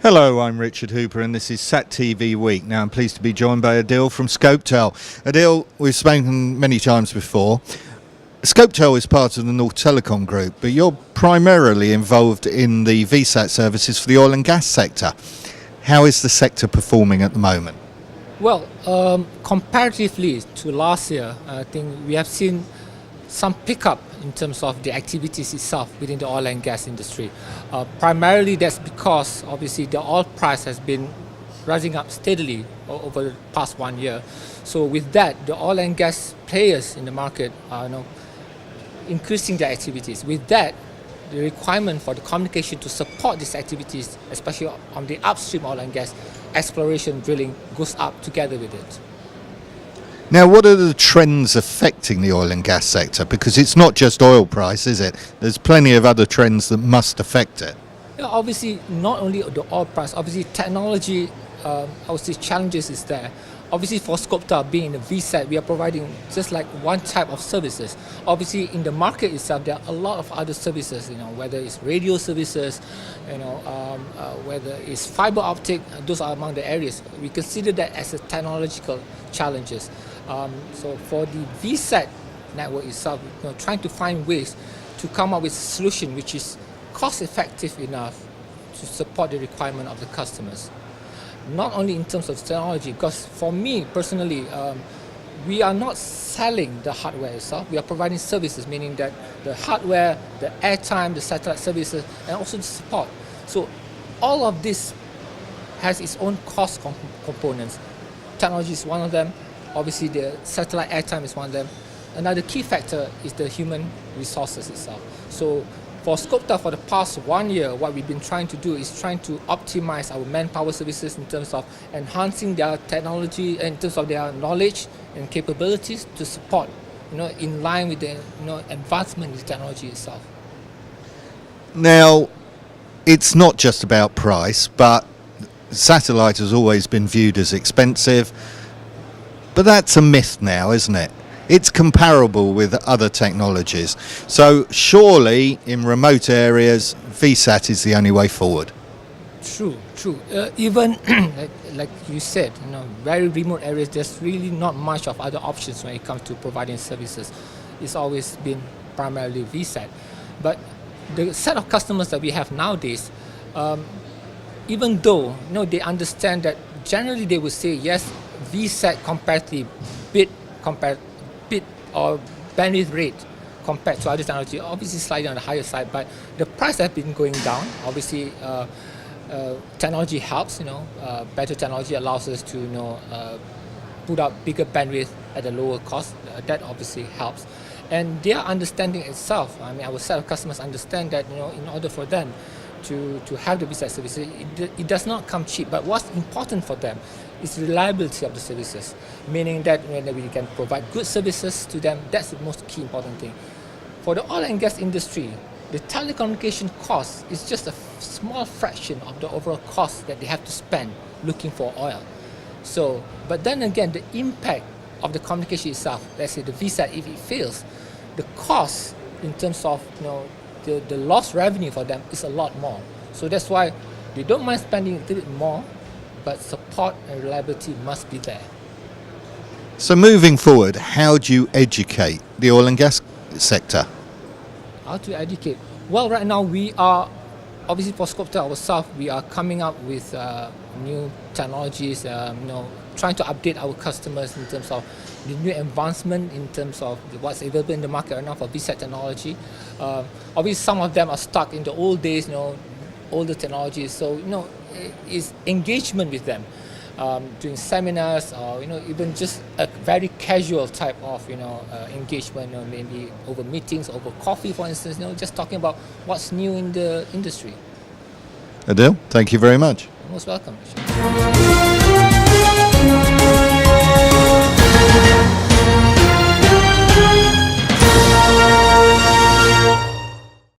Hello, I'm Richard Hooper and this is SatTV Week. Now I'm pleased to be joined by Adil from ScopeTel. Adil, we've spoken many times before. ScopeTel is part of the North Telecom Group, but you're primarily involved in the VSAT services for the oil and gas sector. How is the sector performing at the moment? Well, comparatively to last year, I think we have seen some pickup in terms of the activities itself within the oil and gas industry. Primarily that's because obviously the oil price has been rising up steadily over the past 1 year. So with that, the oil and gas players in the market are increasing their activities. With that, the requirement for the communication to support these activities, especially on the upstream oil and gas exploration drilling, goes up together with it. Now, what are the trends affecting the oil and gas sector? Because it's not just oil price, is it? There's plenty of other trends that must affect it. Yeah, obviously, not only the oil price, obviously technology, I would say challenges is there. Obviously for ScopeTel being in the VSAT, we are providing just like one type of services. Obviously in the market itself, there are a lot of other services, whether it's radio services, whether it's fiber optic, those are among the areas. We consider that as a technological challenges. So for the VSAT network itself, trying to find ways to come up with a solution which is cost effective enough to support the requirement of the customers. Not only in terms of technology, because for me personally, we are not selling the hardware itself, we are providing services, meaning that the hardware, the airtime, the satellite services, and also the support. So all of this has its own cost components. Technology is one of them, obviously the satellite airtime is one of them. Another key factor is the human resources itself. So for ScopeTel, for the past 1 year, what we've been trying to do is trying to optimize our manpower services in terms of enhancing their technology, in terms of their knowledge and capabilities to support, in line with the advancement in the technology itself. Now, it's not just about price, but satellite has always been viewed as expensive. But that's a myth now, isn't it? It's comparable with other technologies. So surely in remote areas, VSAT is the only way forward. True. Even like you said, very remote areas, there's really not much of other options when it comes to providing services. It's always been primarily VSAT. But the set of customers that we have nowadays, even though they understand that generally they would say yes, VSAT comparatively bit or bandwidth rate compared to other technology, obviously slightly on the higher side, but the price has been going down. Obviously, technology helps. Better technology allows us to put out bigger bandwidth at a lower cost. That obviously helps, and their understanding itself. I mean, our set of customers understand that in order for them to have the VSAT services, it does not come cheap. But what's important for them is reliability of the services, meaning that when we can provide good services to them, that's the most key important thing. For the oil and gas industry, the telecommunication cost is just a small fraction of the overall cost that they have to spend looking for oil. So, but then again, the impact of the communication itself, let's say the VSAT, if it fails, the cost in terms of the lost revenue for them is a lot more. So that's why they don't mind spending a little bit more, but support and reliability must be there. So moving forward, how do you educate the oil and gas sector? How to educate? Well, right now we are, obviously for ScopeTel ourselves, we are coming up with new technologies, trying to update our customers in terms of the new advancement in terms of what's available in the market right now for VSAT technology. Obviously some of them are stuck in the old days, older technologies, so is engagement with them, doing seminars or even just a very casual type of engagement, maybe over meetings, over coffee, for instance, just talking about what's new in the industry. Adil, thank you very much. You're most welcome.